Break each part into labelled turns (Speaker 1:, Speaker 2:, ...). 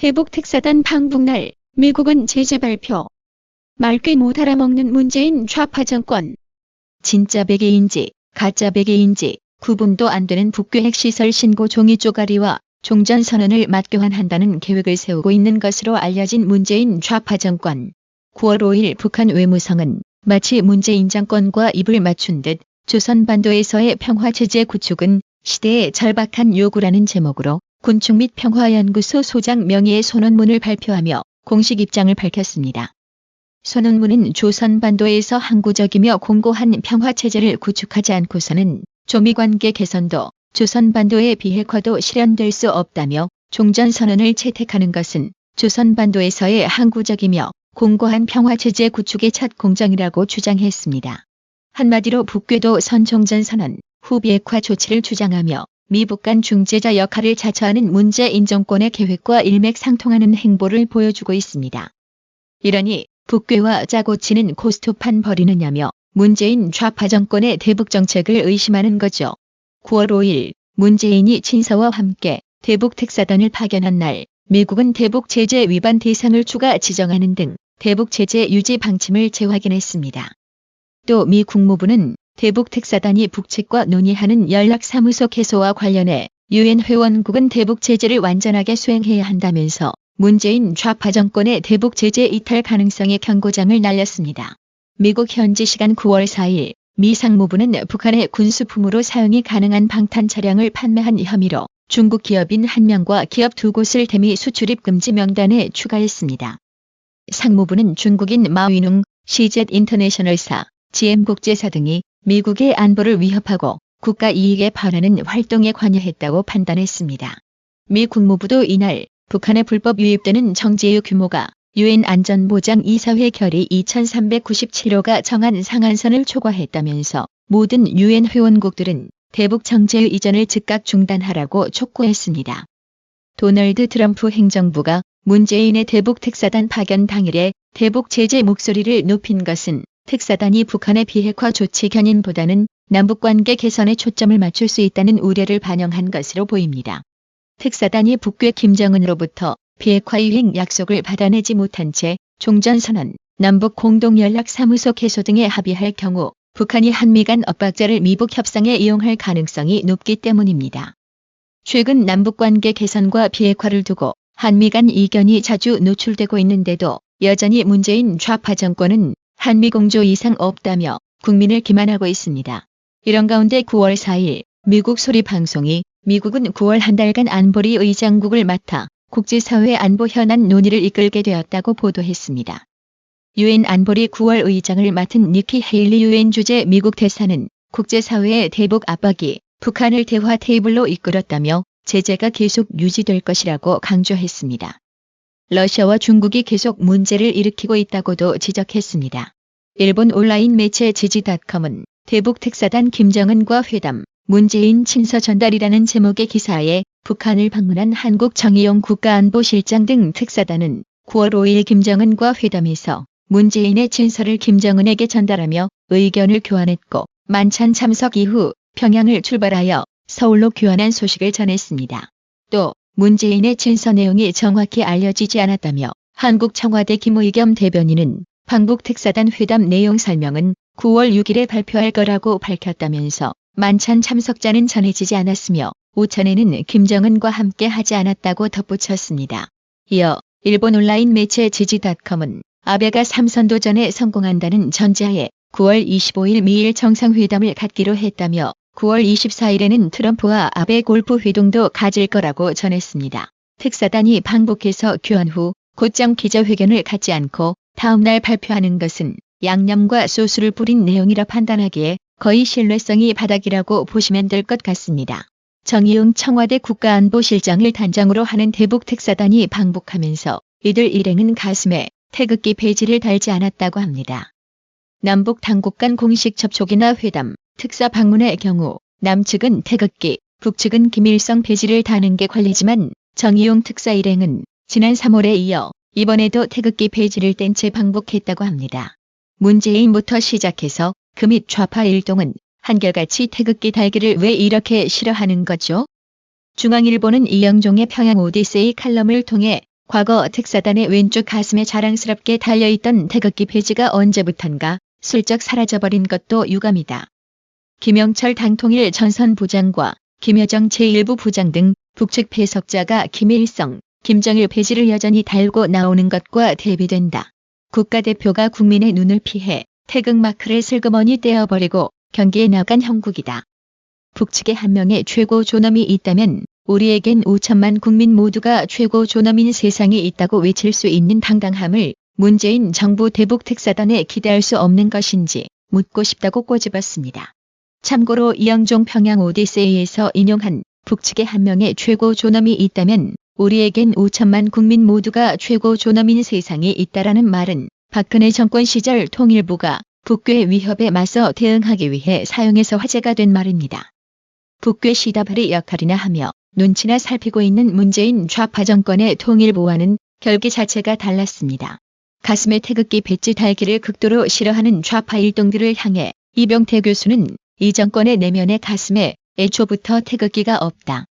Speaker 1: 대북 특사단 방북날, 미국은 제재 발표. 말귀 못 알아먹는 문재인 좌파 정권.
Speaker 2: 진짜 베개인지 가짜 베개인지 구분도 안 되는 북괴 핵시설 신고 종이 쪼가리와 종전선언을 맞교환한다는 계획을 세우고 있는 것으로 알려진 문재인 좌파 정권. 9월 5일 북한 외무성은 마치 문재인 정권과 입을 맞춘 듯 조선반도에서의 평화체제 구축은 시대의 절박한 요구라는 제목으로 군축 및 평화연구소 소장 명의의 소논문을 발표하며 공식 입장을 밝혔습니다. 소논문은 조선반도에서 항구적이며 공고한 평화체제를 구축하지 않고서는 조미관계 개선도 조선반도의 비핵화도 실현될 수 없다며 종전선언을 채택하는 것은 조선반도에서의 항구적이며 공고한 평화체제 구축의 첫 공정이라고 주장했습니다. 한마디로 북괴도 선종전선언, 후 비핵화 조치를 주장하며 미북 간 중재자 역할을 자처하는 문재인 정권의 계획과 일맥상통하는 행보를 보여주고 있습니다. 이러니 북괴와 짜고 치는 고스톱판 벌이느냐며 문재인 좌파 정권의 대북 정책을 의심하는 거죠. 9월 5일 문재인이 친서와 함께 대북 특사단을 파견한 날 미국은 대북 제재 위반 대상을 추가 지정하는 등 대북 제재 유지 방침을 재확인했습니다. 또 미 국무부는 대북 특사단이 북측과 논의하는 연락사무소 개소와 관련해 유엔 회원국은 대북 제재를 완전하게 수행해야 한다면서 문재인 좌파 정권의 대북 제재 이탈 가능성의 경고장을 날렸습니다. 미국 현지 시간 9월 4일 미 상무부는 북한의 군수품으로 사용이 가능한 방탄 차량을 판매한 혐의로 중국 기업인 1명과 기업 2곳을 대미 수출입 금지 명단에 추가했습니다. 상무부는 중국인 마위농, CZ 인터내셔널사, GM국제사 등이 미국의 안보를 위협하고 국가 이익에 반하는 활동에 관여했다고 판단했습니다. 미 국무부도 이날 북한의 불법 유입되는 정제유 규모가 유엔 안전보장 이사회 결의 2397호가 정한 상한선을 초과했다면서 모든 유엔 회원국들은 대북 정제유 이전을 즉각 중단하라고 촉구했습니다. 도널드 트럼프 행정부가 문재인의 대북 특사단 파견 당일에 대북 제재 목소리를 높인 것은 특사단이 북한의 비핵화 조치 견인보다는 남북관계 개선에 초점을 맞출 수 있다는 우려를 반영한 것으로 보입니다. 특사단이 북괴 김정은으로부터 비핵화 이행 약속을 받아내지 못한 채 종전선언, 남북 공동연락사무소 개소 등에 합의할 경우 북한이 한미 간 엇박자를 미북 협상에 이용할 가능성이 높기 때문입니다. 최근 남북관계 개선과 비핵화를 두고 한미 간 이견이 자주 노출되고 있는데도 여전히 문재인 좌파 정권은 한미 공조 이상 없다며 국민을 기만하고 있습니다. 이런 가운데 9월 4일 미국 소리방송이 미국은 9월 한 달간 안보리 의장국을 맡아 국제사회 안보 현안 논의를 이끌게 되었다고 보도했습니다. 유엔 안보리 9월 의장을 맡은 니키 헤일리 유엔 주재 미국 대사는 국제사회의 대북 압박이 북한을 대화 테이블로 이끌었다며 제재가 계속 유지될 것이라고 강조했습니다. 러시아와 중국이 계속 문제를 일으키고 있다고도 지적했습니다. 일본 온라인 매체 지지닷컴은 대북 특사단 김정은과 회담, 문재인 친서 전달이라는 제목의 기사에 북한을 방문한 한국 정의용 국가안보실장 등 특사단은 9월 5일 김정은과 회담에서 문재인의 친서를 김정은에게 전달하며 의견을 교환했고 만찬 참석 이후 평양을 출발하여 서울로 귀환한 소식을 전했습니다. 또 문재인의 친서 내용이 정확히 알려지지 않았다며 한국 청와대 김의겸 대변인은 방북 특사단 회담 내용 설명은 9월 6일에 발표할 거라고 밝혔다면서 만찬 참석자는 전해지지 않았으며 오찬에는 김정은과 함께 하지 않았다고 덧붙였습니다. 이어 일본 온라인 매체 지지닷컴은 아베가 3선도전에 성공한다는 전제하에 9월 25일 미일 정상회담을 갖기로 했다며 9월 24일에는 트럼프와 아베 골프 회동도 가질 거라고 전했습니다. 특사단이 방북해서 귀환 후 곧장 기자회견을 갖지 않고 다음날 발표하는 것은 양념과 소스를 뿌린 내용이라 판단하기에 거의 신뢰성이 바닥이라고 보시면 될 것 같습니다. 정의용 청와대 국가안보실장을 단장으로 하는 대북 특사단이 방북하면서 이들 일행은 가슴에 태극기 배지를 달지 않았다고 합니다. 남북 당국 간 공식 접촉이나 회담, 특사 방문의 경우 남측은 태극기, 북측은 김일성 배지를 다는 게 관례지만 정의용 특사 일행은 지난 3월에 이어 이번에도 태극기 배지를 뗀 채 방북했다고 합니다. 문재인부터 시작해서 그 밑 좌파 일동은 한결같이 태극기 달기를 왜 이렇게 싫어하는 거죠? 중앙일보는 이영종의 평양 오디세이 칼럼을 통해 과거 특사단의 왼쪽 가슴에 자랑스럽게 달려있던 태극기 배지가 언제부턴가 슬쩍 사라져버린 것도 유감이다. 김영철 당통일 전선부장과 김여정 제1부 부장 등 북측 배석자가 김일성, 김정일 배지를 여전히 달고 나오는 것과 대비된다. 국가대표가 국민의 눈을 피해 태극마크를 슬그머니 떼어버리고 경기에 나간 형국이다. 북측에 한 명의 최고 존엄이 있다면 우리에겐 5천만 국민 모두가 최고 존엄인 세상이 있다고 외칠 수 있는 당당함을 문재인 정부 대북 특사단에 기대할 수 없는 것인지 묻고 싶다고 꼬집었습니다. 참고로 이영종 평양 오디세이에서 인용한 북측에 한 명의 최고 존엄이 있다면 우리에겐 5천만 국민 모두가 최고 존엄인 세상이 있다라는 말은 박근혜 정권 시절 통일부가 북괴 위협에 맞서 대응하기 위해 사용해서 화제가 된 말입니다. 북괴 시다발의 역할이나 하며 눈치나 살피고 있는 문재인 좌파 정권의 통일부와는 결계 자체가 달랐습니다. 가슴에 태극기 배지 달기를 극도로 싫어하는 좌파 일동들을 향해 이병태 교수는 이 정권의 내면의 가슴에 애초부터 태극기가 없다.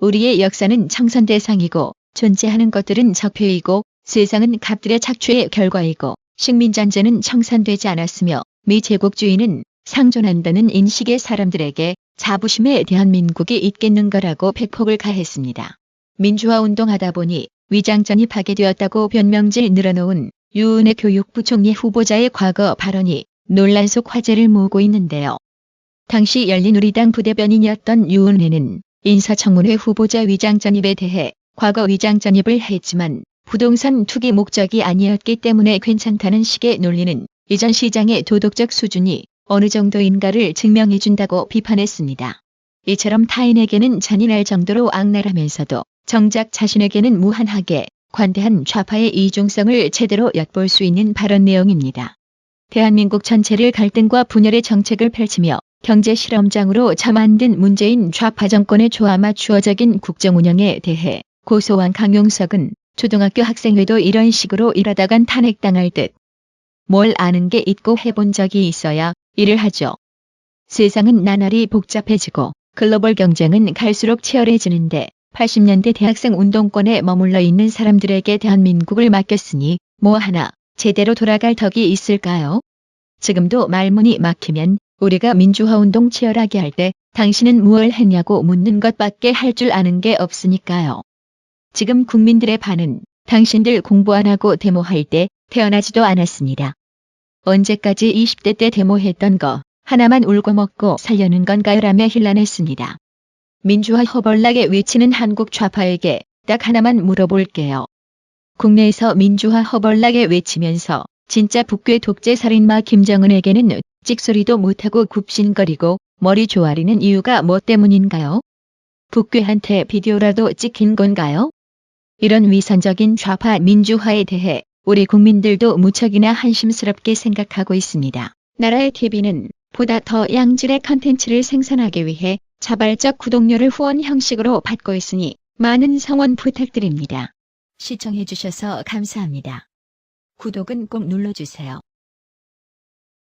Speaker 2: 우리의 역사는 청산대상이고 존재하는 것들은 적폐이고 세상은 갑들의 착취의 결과이고 식민잔재는 청산되지 않았으며 미제국주의는 상존한다는 인식의 사람들에게 자부심에 대한민국이 있겠는가라고 백폭을 가했습니다. 민주화 운동하다 보니 위장전이 파괴되었다고 변명질 늘어놓은 유은혜 교육부 총리 후보자의 과거 발언이 논란 속 화제를 모으고 있는데요. 당시 열린우리당 부대변인이었던 유은혜는 인사청문회 후보자 위장전입에 대해 과거 위장전입을 했지만 부동산 투기 목적이 아니었기 때문에 괜찮다는 식의 논리는 이전 시장의 도덕적 수준이 어느 정도인가를 증명해준다고 비판했습니다. 이처럼 타인에게는 잔인할 정도로 악랄하면서도 정작 자신에게는 무한하게 관대한 좌파의 이중성을 제대로 엿볼 수 있는 발언 내용입니다. 대한민국 전체를 갈등과 분열의 정책을 펼치며 경제 실험장으로 처만든 문재인 좌파 정권의 조아마추어적인 국정 운영에 대해 고소한 강용석은 초등학교 학생회도 이런 식으로 일하다간 탄핵당할 듯. 뭘 아는 게 있고 해본 적이 있어야 일을 하죠. 세상은 나날이 복잡해지고 글로벌 경쟁은 갈수록 치열해지는데 80년대 대학생 운동권에 머물러 있는 사람들에게 대한민국을 맡겼으니 뭐 하나 제대로 돌아갈 덕이 있을까요? 지금도 말문이 막히면 우리가 민주화운동 치열하게 할 때 당신은 무얼 했냐고 묻는 것밖에 할 줄 아는 게 없으니까요. 지금 국민들의 반은 당신들 공부 안 하고 데모할 때 태어나지도 않았습니다. 언제까지 20대 때 데모했던 거 하나만 울고 먹고 살려는 건가요? 라며 hir난했습니다. 민주화 허벌나게 외치는 한국 좌파에게 딱 하나만 물어볼게요. 국내에서 민주화 허벌나게 외치면서 진짜 북괴 독재 살인마 김정은에게는 찍소리도 못하고 굽신거리고 머리 조아리는 이유가 뭐 때문인가요? 북괴한테 비디오라도 찍힌 건가요? 이런 위선적인 좌파 민주화에 대해 우리 국민들도 무척이나 한심스럽게 생각하고 있습니다.
Speaker 1: 나라의 TV는 보다 더 양질의 컨텐츠를 생산하기 위해 자발적 구독료를 후원 형식으로 받고 있으니 많은 성원 부탁드립니다.
Speaker 2: 시청해주셔서 감사합니다. 구독은 꼭 눌러주세요.